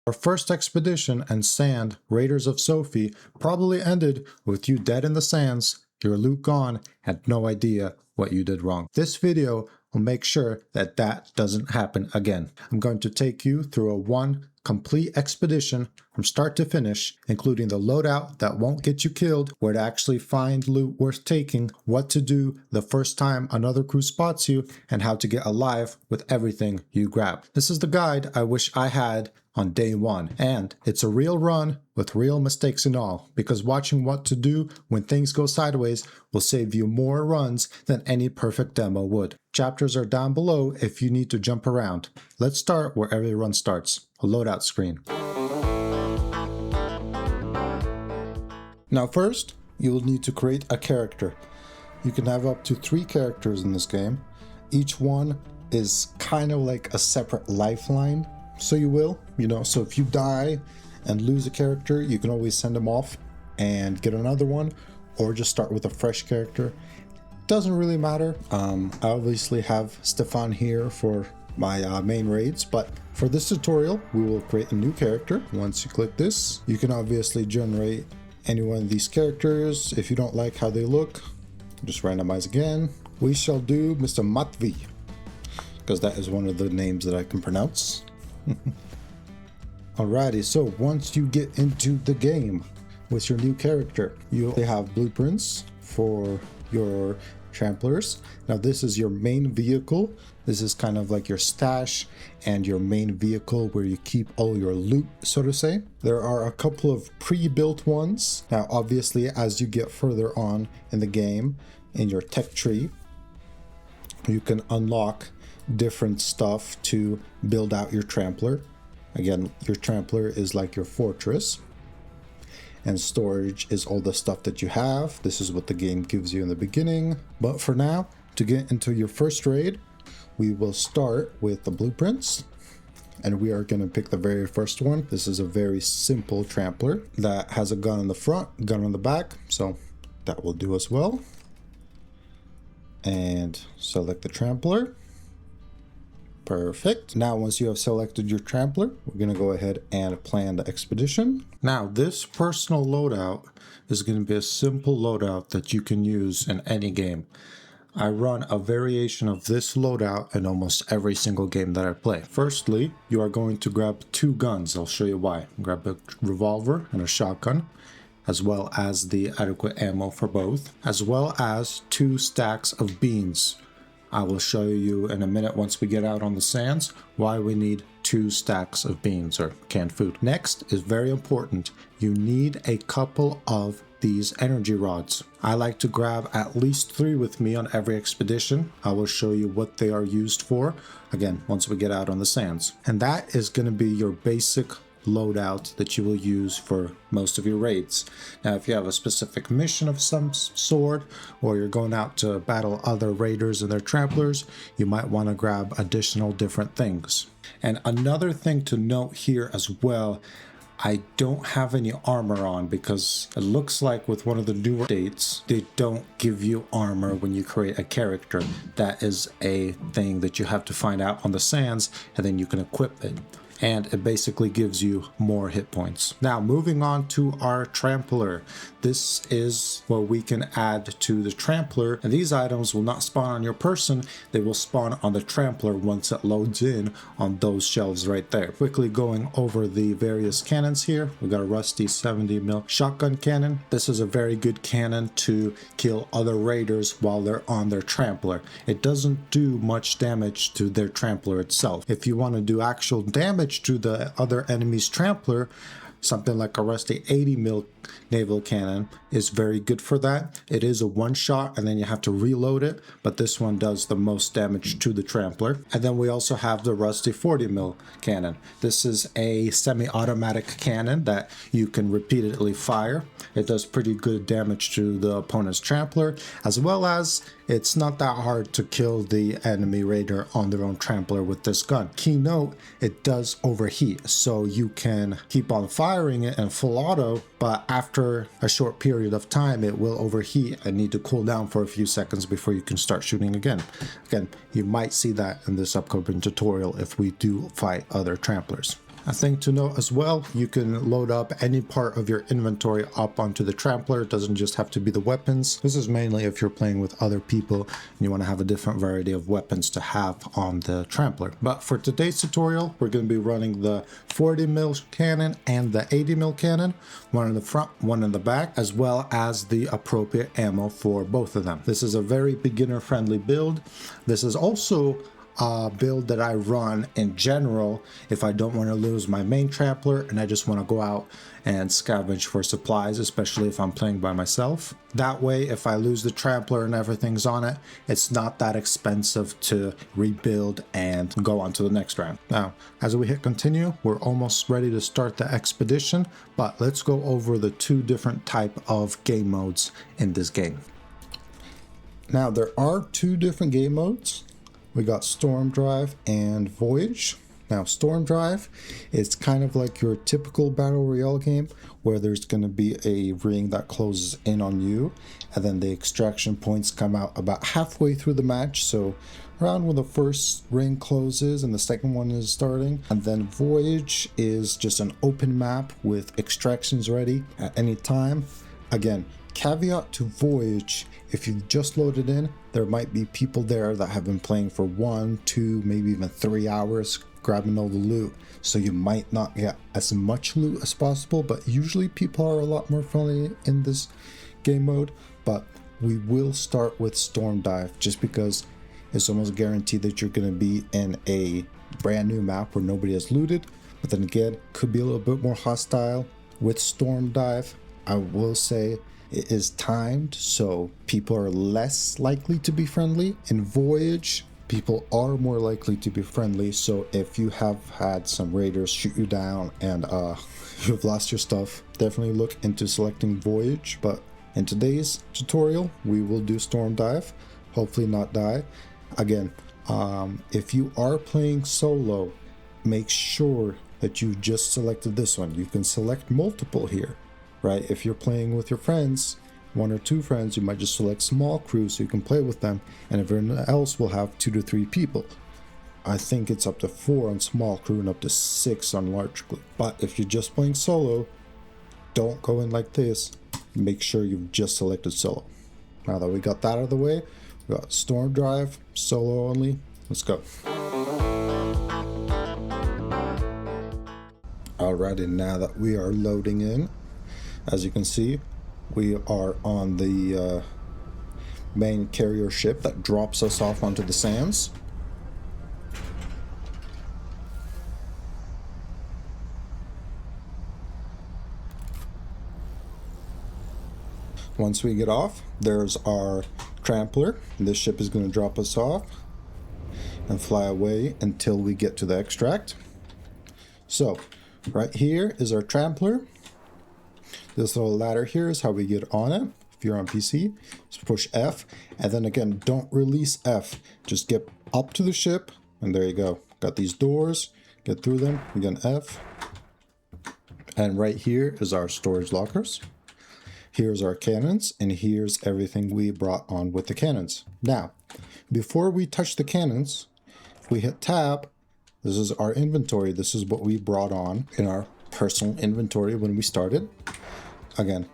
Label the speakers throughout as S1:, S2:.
S1: Our first expedition and sand, Raiders of Sophie, probably ended with you dead in the sands, your loot gone, had no idea what you did wrong. This video will make sure that that doesn't happen again. I'm going to take you through one complete expedition from start to finish, including the loadout that won't get you killed, where to actually find loot worth taking, what to do the first time another crew spots you, and how to get alive with everything you grab. This is the guide I wish I had on day one, and it's a real run with real mistakes and all, because watching what to do when things go sideways will save you more runs than any perfect demo would. Chapters are down below if you need to jump around. Let's start where every run starts, a loadout screen. Now first, you will need to create a character. You can have up to 3 characters in this game. Each one is kind of like a separate lifeline, so you will, so if you die and lose a character, you can always send them off and get another one, or just start with a fresh character. Doesn't really matter. I obviously have Stefan here for my main raids, but for this tutorial, we will create a new character. Once you click this, you can obviously generate any one of these characters. If you don't like how they look, just randomize again. We shall do Mr. Matvi, because that is one of the names that I can pronounce. Alrighty, so once you get into the game with your new character, you have blueprints for your Tramplers. Now this is your main vehicle. This is kind of like your stash and your main vehicle where you keep all your loot, so to say. There are a couple of pre-built ones. Now obviously as you get further on in the game, in your tech tree, you can unlock different stuff to build out your Trampler. Again, your Trampler is like your fortress, and storage is all the stuff that you have. This is what the game gives you in the beginning. But for now, to get into your first raid, we will start with the blueprints, and we are going to pick the very first one. This is a very simple Trampler that has a gun in the front, gun on the back, so that will do as well. And select the Trampler. Perfect. Now, once you have selected your Trampler, we're going to go ahead and plan the expedition. Now, this personal loadout is going to be a simple loadout that you can use in any game. I run a variation of this loadout in almost every single game that I play. Firstly, you are going to grab 2 guns. I'll show you why. Grab a revolver and a shotgun, as well as the adequate ammo for both, as well as 2 stacks of beans. I will show you in a minute, once we get out on the sands, why we need 2 stacks of beans or canned food. Next is very important. You need a couple of these energy rods. I like to grab at least 3 with me on every expedition. I will show you what they are used for, again, once we get out on the sands. And that is going to be your basic loadout that you will use for most of your raids. Now, if you have a specific mission of some sort, or you're going out to battle other raiders and their tramplers, you might want to grab additional different things. And another thing to note here as well, I don't have any armor on because it looks like with one of the newer updates, they don't give you armor when you create a character. That is a thing that you have to find out on the sands, and then you can equip it. And it basically gives you more hit points. Now, moving on to our Trampler. This is what we can add to the Trampler, and these items will not spawn on your person, they will spawn on the Trampler once it loads in on those shelves right there. Quickly going over the various cannons here, we got a rusty 70mm shotgun cannon. This is a very good cannon to kill other raiders while they're on their Trampler. It doesn't do much damage to their Trampler itself. If you want to do actual damage to the other enemy's Trampler, something like a rusty 80mm naval cannon is very good for that. It is a one shot and then you have to reload it, but this one does the most damage to the Trampler. And then we also have the rusty 40mm cannon. This is a semi-automatic cannon that you can repeatedly fire. It does pretty good damage to the opponent's Trampler, as well as it's not that hard to kill the enemy raider on their own Trampler with this gun. Key note, it does overheat, so you can keep on firing it in full auto, but after a short period of time it will overheat and need to cool down for a few seconds before you can start shooting again. Again, you might see that in this upcoming tutorial if we do fight other Tramplers. A thing to note as well, you can load up any part of your inventory up onto the Trampler. It doesn't just have to be the weapons. This is mainly if you're playing with other people and you want to have a different variety of weapons to have on the Trampler. But for today's tutorial, we're going to be running the 40 mil cannon and the 80 mil cannon, one in the front, one in the back, as well as the appropriate ammo for both of them. This is a very beginner friendly build. This is also build that I run in general if I don't want to lose my main Trampler and I just want to go out and scavenge for supplies, especially if I'm playing by myself. That way, if I lose the Trampler and everything's on it, it's not that expensive to rebuild and go on to the next round. Now, as we hit continue, we're almost ready to start the expedition, but let's go over the two different type of game modes in this game. Now, there are two different game modes. We got Storm Drive and Voyage. Now, Storm Drive is kind of like your typical Battle Royale game where there's going to be a ring that closes in on you, and then the extraction points come out about halfway through the match. So around when the first ring closes and the second one is starting. And then Voyage is just an open map with extractions ready at any time. Again, caveat to Voyage, if you've just loaded in, there might be people there that have been playing for 1, 2, maybe even 3 hours grabbing all the loot, so you might not get as much loot as possible, but usually people are a lot more friendly in this game mode. But we will start with Storm Dive just because it's almost guaranteed that you're going to be in a brand new map where nobody has looted, but then again, could be a little bit more hostile. With Storm Dive, I will say it is timed, so people are less likely to be friendly. In Voyage, people are more likely to be friendly, so if you have had some raiders shoot you down and you've lost your stuff, definitely look into selecting Voyage. But in today's tutorial, we will do Storm Dive, hopefully not die. Again, if you are playing solo, make sure that you just selected this one. You can select multiple here. Right, if you're playing with your friends, 1 or 2 friends, you might just select small crews so you can play with them, and everyone else will have 2 to 3 people. I think it's up to 4 on small crew and up to 6 on large crew. But if you're just playing solo, don't go in like this. Make sure you've just selected solo. Now that we got that out of the way, we got Storm Drive, solo only. Let's go. Alrighty, now that we are loading in, as you can see, we are on the main carrier ship that drops us off onto the sands. Once we get off, there's our Trampler. This ship is going to drop us off and fly away until we get to the extract. So, right here is our Trampler. This little ladder here is how we get on it. If you're on PC, just push F, and then again, don't release F. Just get up to the ship, and there you go. Got these doors, get through them, again F. And right here is our storage lockers. Here's our cannons, and here's everything we brought on with the cannons. Now, before we touch the cannons, if we hit tab, this is our inventory. This is what we brought on in our personal inventory when we started. Again,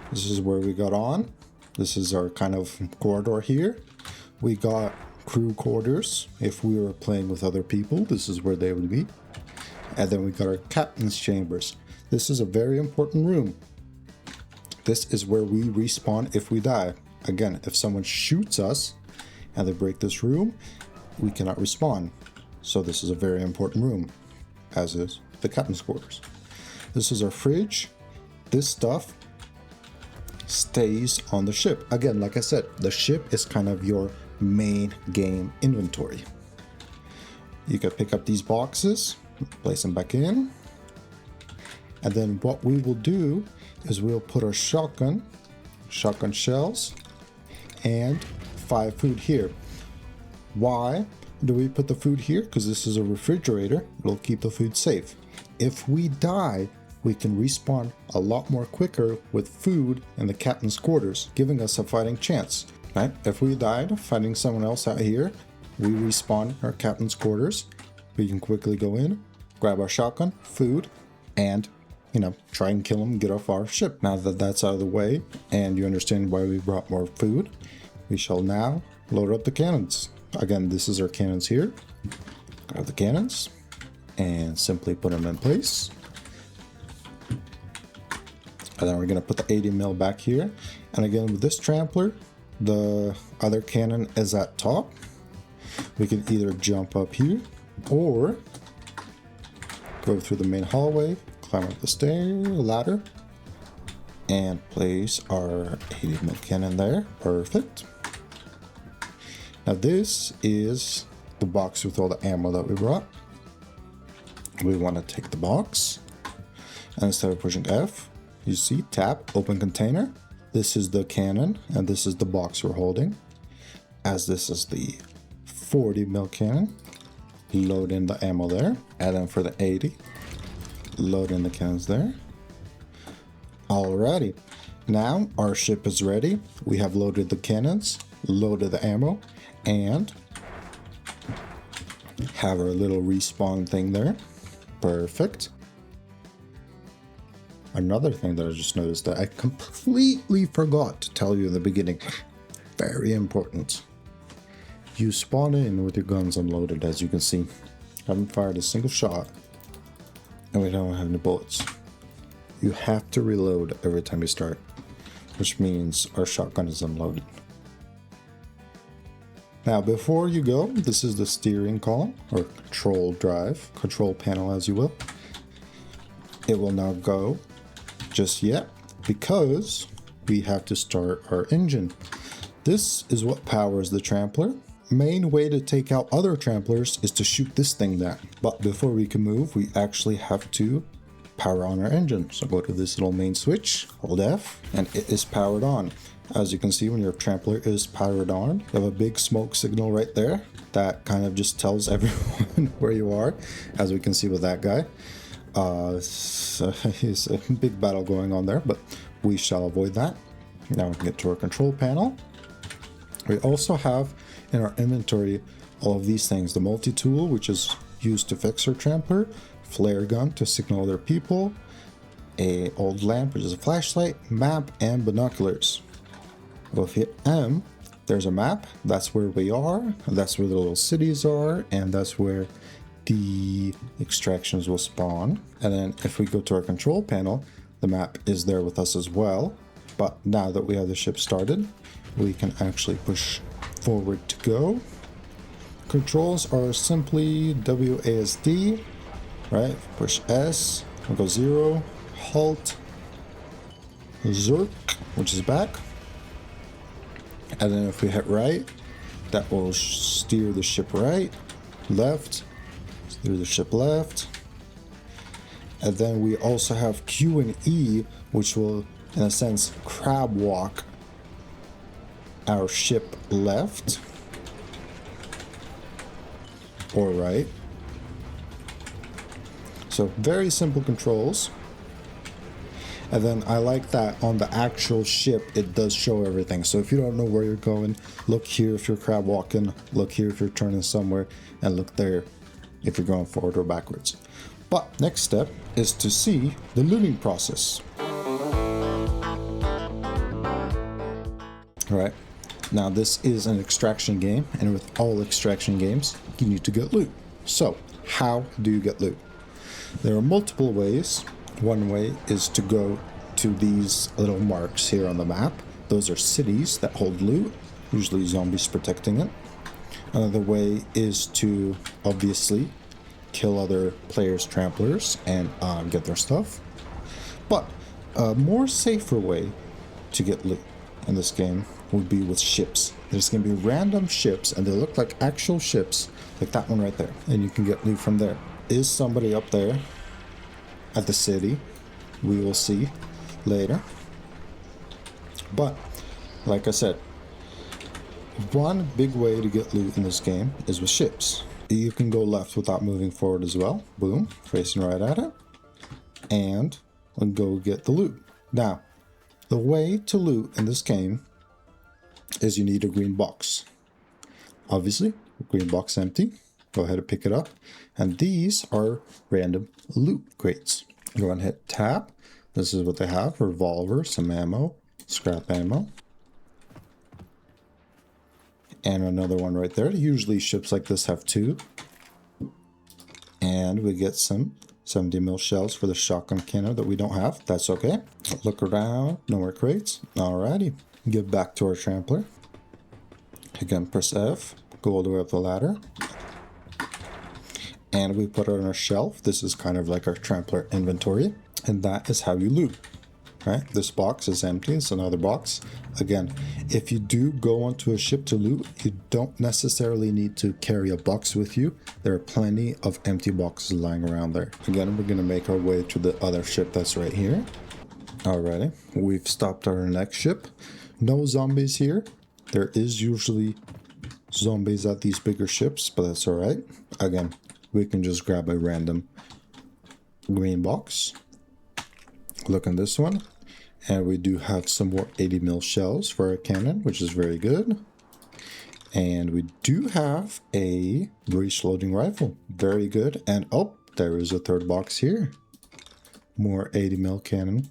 S1: this is where we got on. This is our kind of corridor here. We got crew quarters. If we were playing with other people, this is where they would be. And then we got our captain's chambers. This is a very important room. This is where we respawn if we die. Again, if someone shoots us and they break this room, we cannot respawn. So this is a very important room, as is the captain's quarters. This is our fridge. This stuff stays on the ship. Again, like I said, the ship is kind of your main game inventory. You can pick up these boxes, place them back in, and then what we will do is we'll put our shotgun shells, and 5 food here. Why do we put the food here? Because this is a refrigerator. It'll keep the food safe. If we die, we can respawn a lot more quicker with food in the captain's quarters, giving us a fighting chance. Right? If we died fighting someone else out here, we respawn our captain's quarters. We can quickly go in, grab our shotgun, food, and, you know, try and kill them, get off our ship. Now that that's out of the way, and you understand why we brought more food, we shall now load up the cannons. Again, this is our cannons here. Grab the cannons, and simply put them in place. And then we're going to put the 80 mil back here. And again, with this Trampler, the other cannon is at top. We can either jump up here or go through the main hallway, climb up the ladder, and place our 80 mil cannon there. Perfect. Now this is the box with all the ammo that we brought. We want to take the box, and instead of pushing F, you see, tap, open container. This is the cannon, and this is the box we're holding. As this is the 40 mil cannon, load in the ammo there. And then for the 80, load in the cannons there. Alrighty, now our ship is ready. We have loaded the cannons, loaded the ammo, and have our little respawn thing there. Perfect. Another thing that I just noticed that I completely forgot to tell you in the beginning, very important. You spawn in with your guns unloaded, as you can see. Haven't fired a single shot, and we don't have any bullets. You have to reload every time you start, which means our shotgun is unloaded. Now, before you go, this is the steering column, or control drive, control panel as you will. It will not go just yet because we have to start our engine. This is what powers the Trampler. Main way to take out other Tramplers is to shoot this thing down. But before we can move, we actually have to power on our engine. So go to this little main switch, hold F, and it is powered on. As you can see, when your Trampler is powered on, you have a big smoke signal right there. That kind of just tells everyone where you are, as we can see with that guy. So he's a big battle going on there, but we shall avoid that. Now we can get to our control panel. We also have in our inventory all of these things. The multi-tool, which is used to fix our Trampler, flare gun to signal other people, a old lamp, which is a flashlight, map, and binoculars. Well, if you hit M, there's a map. That's where we are. That's where the little cities are, and that's where the extractions will spawn. And then if we go to our control panel, the map is there with us as well. But now that we have the ship started, we can actually push forward to go. Controls are simply WASD, right? Push S, we'll go 0, halt, Zerk, which is back. And then if we hit right, that will steer the ship right, left, steer the ship left. And then we also have Q and E, which will, in a sense, crab walk our ship left or right. So very simple controls. And then I like that on the actual ship, it does show everything. So if you don't know where you're going, look here if you're crab walking, look here if you're turning somewhere, and look there if you're going forward or backwards. But next step is to see the looting process. All right, now this is an extraction game, and with all extraction games, you need to get loot. So how do you get loot? There are multiple ways. One way is to go to these little marks here on the map. Those are cities that hold loot, usually zombies protecting it. Another way is to obviously kill other players' Tramplers and get their stuff. But a more safer way to get loot in this game would be with ships. There's going to be random ships, and they look like actual ships, like that one right there. And you can get loot from there. Is somebody up there at the city? We will see later. But like I said, one big way to get loot in this game is with ships. You can go left without moving forward as well. Boom, facing right at it, and go get the loot. Now, the way to loot in this game is you need a green box. Obviously, green box empty. go ahead and pick it up. And these are random loot crates. Go ahead and hit tab. This is what they have: revolver, some ammo, scrap ammo, and another one right there. Usually ships like this have two. And we get some 70 mil shells for the shotgun cannon that we don't have. That's okay. Look around, no more crates. Alrighty, get back to our Trampler. Again, press F, go all the way up the ladder. And we put it on our shelf. This is kind of like our Trampler inventory. And that is how you loot, right? This box is empty. It's another box. Again, if you do go onto a ship to loot, you don't necessarily need to carry a box with you. There are plenty of empty boxes lying around there. Again, we're going to make our way to the other ship that's right here. Alrighty, we've stopped our next ship. No zombies here. There is usually zombies at these bigger ships, but that's alright. Again, we can just grab a random green box. Look in this one. And we do have some more 80 mil shells for our cannon, which is very good. And we do have a breech loading rifle. Very good. And oh, there is a third box here. More 80 mil cannon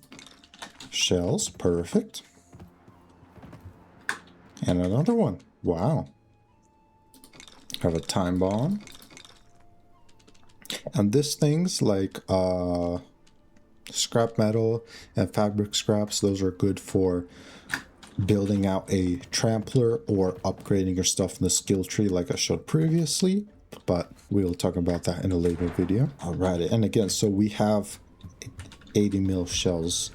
S1: shells. Perfect. And another one. Wow. Have a time bomb. And this thing's like scrap metal and fabric scraps. Those are good for building out a Trampler or upgrading your stuff in the skill tree like I showed previously, but we'll talk about that in a later video. Alright, and again, so we have 80 mil shells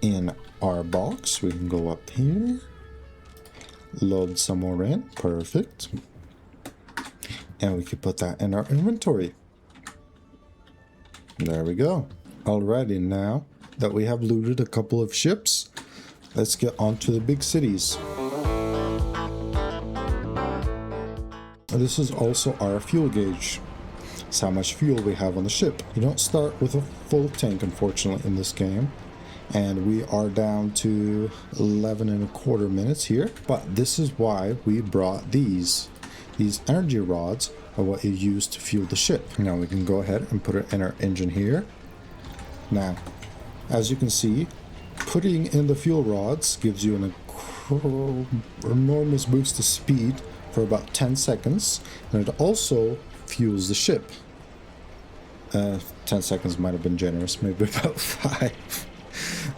S1: in our box. We can go up here, load some more in. Perfect. And we can put that in our inventory. There we go. Alrighty, now that we have looted a couple of ships, let's get on to the big cities. This is also our fuel gauge. It's how much fuel we have on the ship. You don't start with a full tank, unfortunately, in this game. And we are down to 11.25 minutes here. But this is why we brought these. These energy rods are what you use to fuel the ship. Now we can go ahead and put it in our engine here. Now, as you can see, putting in the fuel rods gives you an enormous boost to speed for about 10 seconds, and it also fuels the ship. 10 seconds might have been generous, maybe about 5.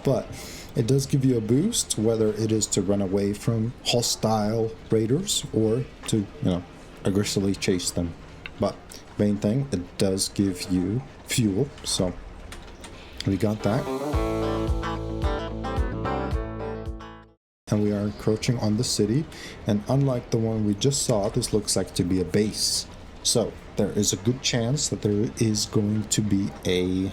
S1: But it does give you a boost, whether it is to run away from hostile raiders or to, aggressively chase them. But main thing, it does give you fuel, so we got that. And we are encroaching on the city, and unlike the one we just saw, this looks like to be a base. So there is a good chance that there is going to be a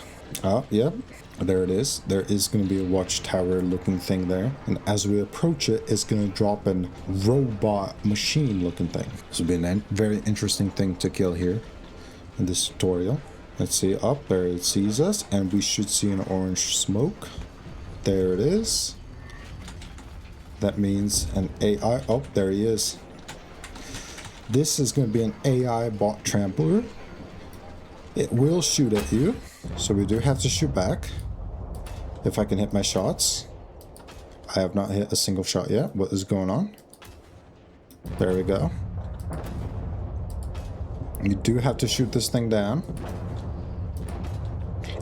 S1: there it is. There is going to be a watchtower looking thing there, and as we approach it, it's going to drop a robot machine looking thing. This will be a very interesting thing to kill here in this tutorial. Let's see, up there it sees us, and we should see an orange smoke. There it is. That means an AI. Oh, there he is. This is going to be an AI bot Trampler. It will shoot at you, so we do have to shoot back. If I can hit my shots. I have not hit a single shot yet. What is going on? There we go. You do have to shoot this thing down.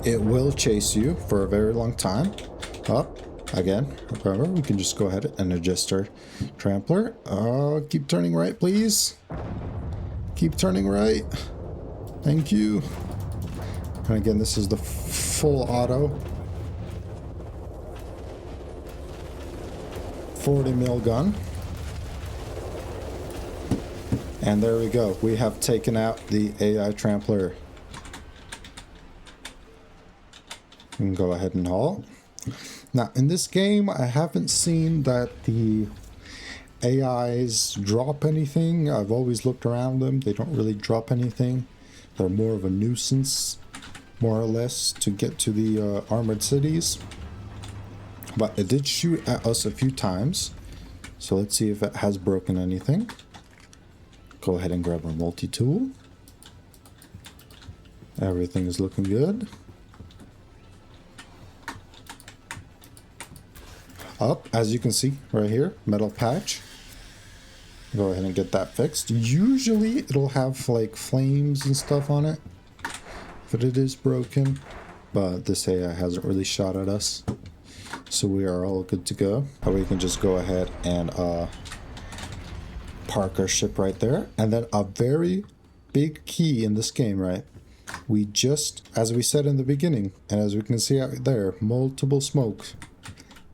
S1: It will chase you for a very long time. Up. Again, remember, we can just go ahead and adjust our Trampler. Keep turning right, please. Keep turning right. Thank you. And again, this is the full auto. 40 mil gun. And there we go. We have taken out the AI Trampler. We can go ahead and haul. Now, in this game, I haven't seen that the AIs drop anything. I've always looked around them. They don't really drop anything. They're more of a nuisance, more or less, to get to the armored cities. But it did shoot at us a few times. So let's see if it has broken anything. Go ahead and grab our multi-tool. Everything is looking good. Up, as you can see right here, metal patch. Go ahead and get that fixed. Usually it'll have like flames and stuff on it, but it is broken. But this AI hasn't really shot at us, so we are all good to go. We can just go ahead and park our ship right there. And then a very big key in this game, right? We just, as we said in the beginning, and as we can see out there, multiple smoke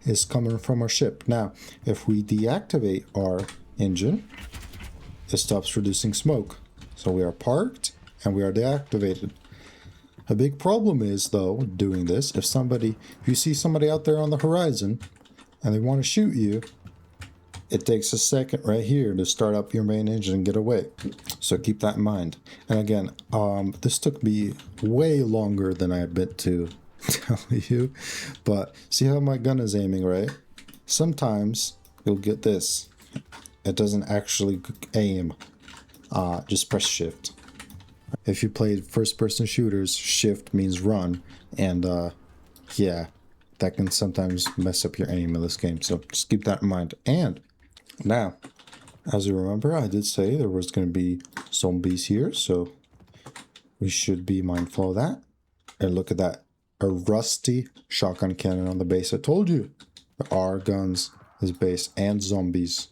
S1: is coming from our ship. Now, if we deactivate our engine, it stops producing smoke. So we are parked and we are deactivated. A big problem is, though, doing this, if you see somebody out there on the horizon and they want to shoot you, it takes a second right here to start up your main engine and get away. So keep that in mind. And again, this took me way longer than I admit to tell you, but see how my gun is aiming, right? Sometimes you'll get this. It doesn't actually aim. Just press shift. If you played first-person shooters, shift means run, and yeah, that can sometimes mess up your aim in this game, so just keep that in mind. And now, as you remember, I did say there was going to be zombies here, so we should be mindful of that. And look at that, a rusty shotgun cannon on the base. I told you, there are guns this base and zombies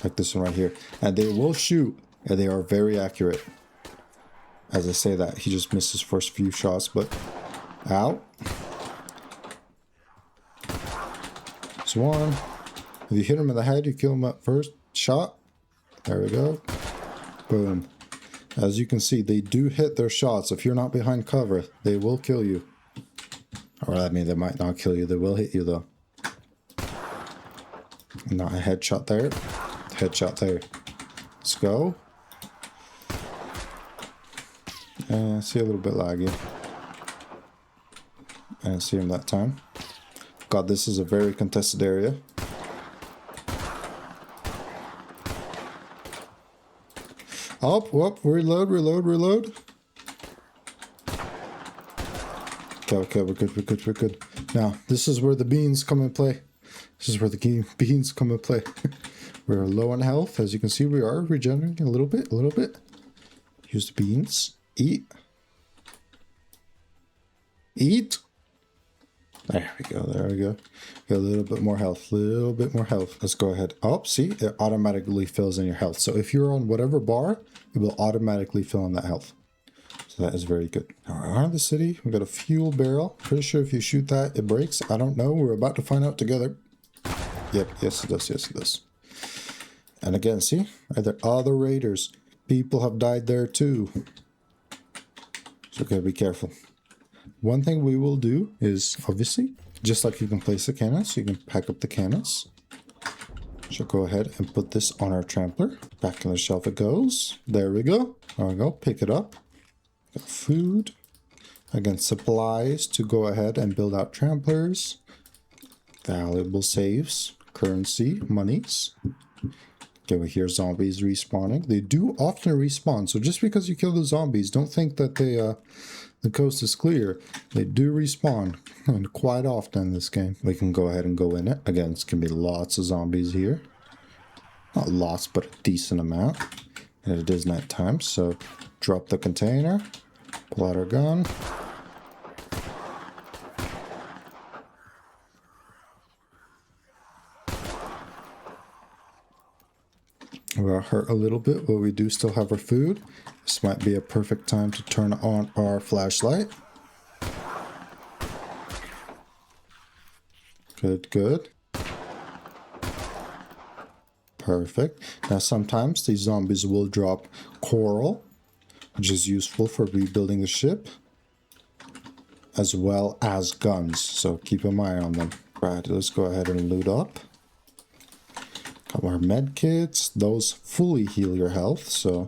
S1: like this one right here, and they will shoot, and they are very accurate. As I say that, he just missed his first few shots, but out. There's one. If you hit him in the head, you kill him at first shot. There we go. Boom. As you can see, they do hit their shots. If you're not behind cover, they will kill you. Or I mean, they might not kill you. They will hit you, though. Not a headshot there. Headshot there. Let's go. See, a little bit laggy. I didn't see him that time. God, this is a very contested area. Up, whoop, reload, reload, reload. Okay, we're good. Now, this is where the beans come in play. This is where the beans come in play. We're low on health. As you can see, we are regenerating a little bit. Use the beans. Eat. There we go. Got a little bit more health, Let's go ahead. Oh, see, it automatically fills in your health. So if you're on whatever bar, it will automatically fill in that health. So that is very good. Now we're out of the city. We've got a fuel barrel. Pretty sure if you shoot that, it breaks. I don't know. We're about to find out together. Yep, yes it does. And again, see, right there, other raiders. People have died there too. So okay, be careful. One thing we will do is, obviously, just like you can place the cannons, you can pack up the cannons. So go ahead and put this on our Trampler. Back on the shelf it goes. There we go. There we go. Pick it up. Got food. Again, supplies to go ahead and build out Tramplers. Valuable saves. Currency. Monies. Okay, we hear zombies respawning. They do often respawn. So just because you kill the zombies, don't think that the coast is clear. They do respawn, and quite often in this game. We can go ahead and go in it. Again, it's going to be lots of zombies here. Not lots, but a decent amount. And it is night time, so drop the container. Pull out our gun. We are hurt a little bit, but we do still have our food. This might be a perfect time to turn on our flashlight. Good. Perfect. Now sometimes these zombies will drop coral, which is useful for rebuilding the ship, as well as guns. So keep an eye on them. Right, let's go ahead and loot up. Got our med kits. Those fully heal your health, so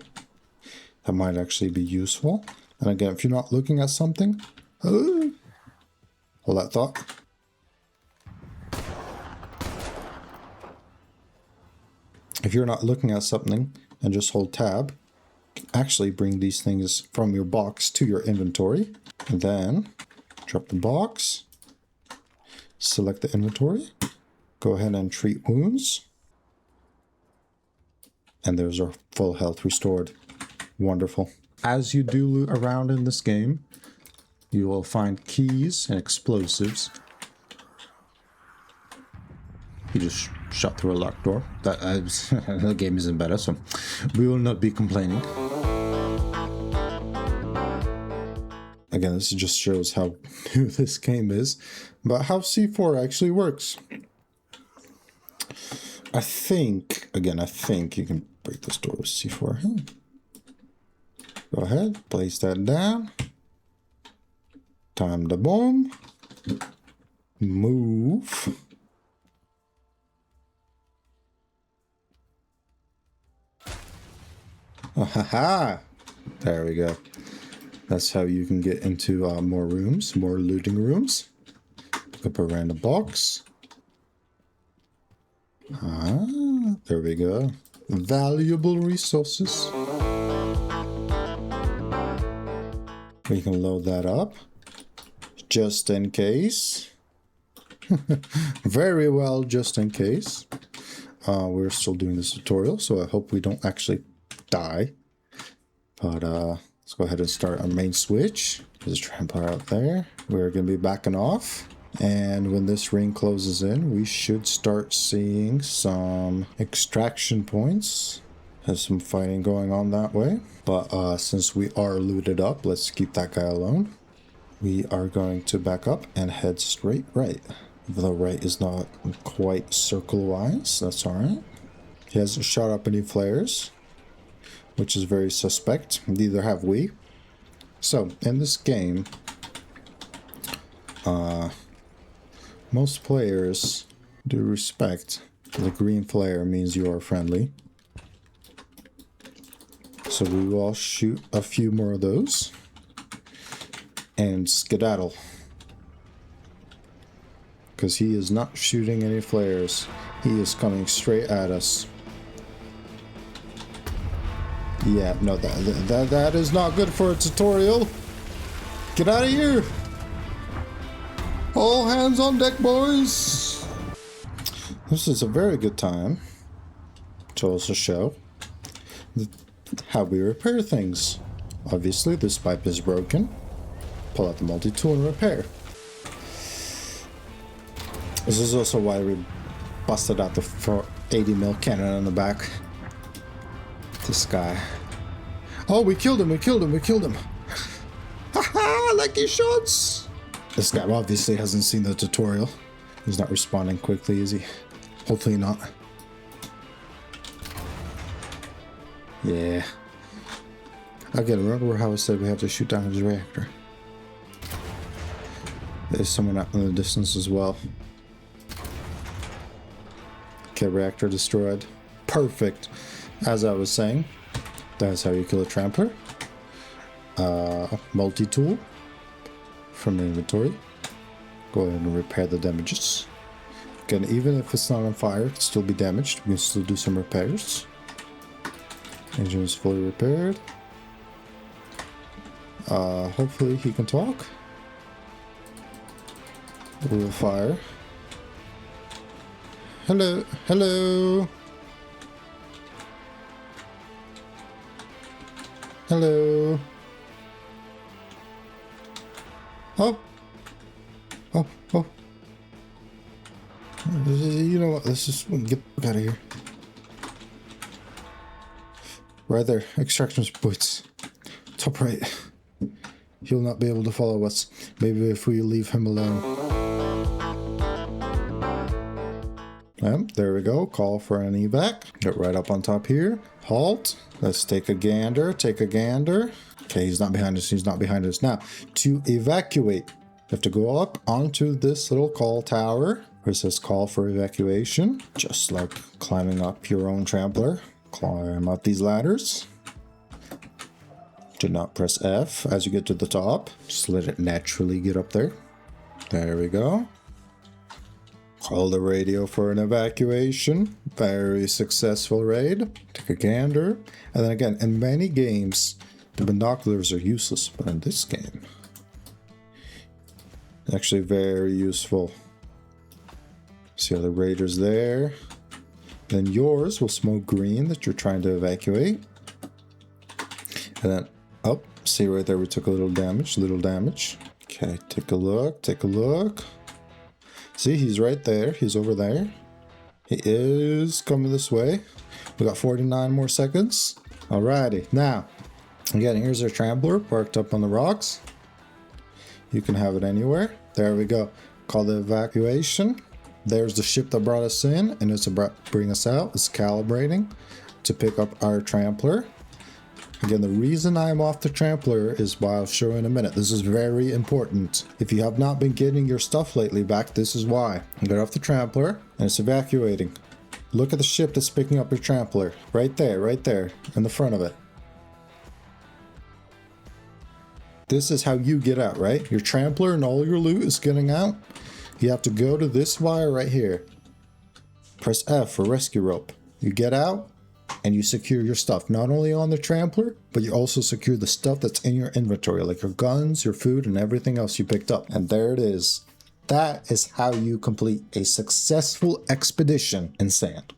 S1: that might actually be useful. And again, if you're not looking at something, hold that thought. If you're not looking at something and just hold tab, actually bring these things from your box to your inventory. And then drop the box, select the inventory, go ahead and treat wounds. And there's our full health restored. Wonderful. As you do loot around in this game, you will find keys and explosives. You just shot through a locked door. The game isn't better, so we will not be complaining. Again, this just shows how new this game is, but how C4 actually works. I think you can break this door with C4. Go ahead, place that down. Time to bomb. Move. Oh, haha! There we go. That's how you can get into more rooms, more looting rooms. Pick up a random box. There we go. Valuable resources. We can load that up. Just in case. Very well, just in case. We're still doing this tutorial, so I hope we don't actually die. But let's go ahead and start our main switch. There's a Trampler out there. We're going to be backing off. And when this ring closes in, we should start seeing some extraction points. There's some fighting going on that way. But since we are looted up, let's keep that guy alone. We are going to back up and head straight right. Even though right is not quite circle-wise, that's alright. He hasn't shot up any flares, which is very suspect. Neither have we. So, in this game, most players do respect the green flare means you are friendly. So we will shoot a few more of those and skedaddle. Because he is not shooting any flares. He is coming straight at us. Yeah, no, that is not good for a tutorial. Get out of here. All hands on deck, boys. This is a very good time to also show how we repair things. Obviously, this pipe is broken. Pull out the multi-tool and repair. This is also why we busted out the 80mm cannon in the back. This guy. Oh, we killed him, we killed him, we killed him. Haha, lucky shots. This guy obviously hasn't seen the tutorial. He's not responding quickly, is he? Hopefully not. Yeah. Again, remember how I said we have to shoot down his reactor? There's someone out in the distance as well. Okay, reactor destroyed. Perfect. As I was saying, that's how you kill a Trampler. Multi-tool from the inventory. Go ahead and repair the damages. Again, even if it's not on fire, it can still be damaged. We can still do some repairs. Engine is fully repaired. Hopefully he can talk. We will fire. Hello, hello. Hello. Oh. Oh, oh. You know what? Let's just get out of here. Right there. Extraction points. Top right. He'll not be able to follow us. Maybe if we leave him alone. There we go. Call for an evac. Get right up on top here. Halt. Let's take a gander. Take a gander. Okay, he's not behind us. He's not behind us. Now, to evacuate, you have to go up onto this little call tower where it says call for evacuation. Just like climbing up your own Trampler. Climb up these ladders. Do not press F as you get to the top. Just let it naturally get up there. There we go. Call the radio for an evacuation. Very successful raid. Take a gander. And then again, in many games, the binoculars are useless, but in this game, actually very useful. See all the raiders there. Then yours will smoke green that you're trying to evacuate. And then, oh, see right there, we took a little damage, Okay, take a look. See, he's right there. He's over there. He is coming this way. We got 49 more seconds. Alrighty, now, again, here's our Trampler parked up on the rocks. You can have it anywhere. There we go. Call the evacuation. There's the ship that brought us in, and it's about to bring us out. It's calibrating to pick up our Trampler. Again, the reason I'm off the Trampler is what I'll show in a minute. This is very important. If you have not been getting your stuff lately back, this is why. Get off the Trampler, and it's evacuating. Look at the ship that's picking up your Trampler. Right there, in the front of it. This is how you get out, right? Your Trampler and all your loot is getting out. You have to go to this wire right here. Press F for rescue rope. You get out and you secure your stuff. Not only on the Trampler, but you also secure the stuff that's in your inventory, like your guns, your food, and everything else you picked up. And there it is. That is how you complete a successful expedition in sand.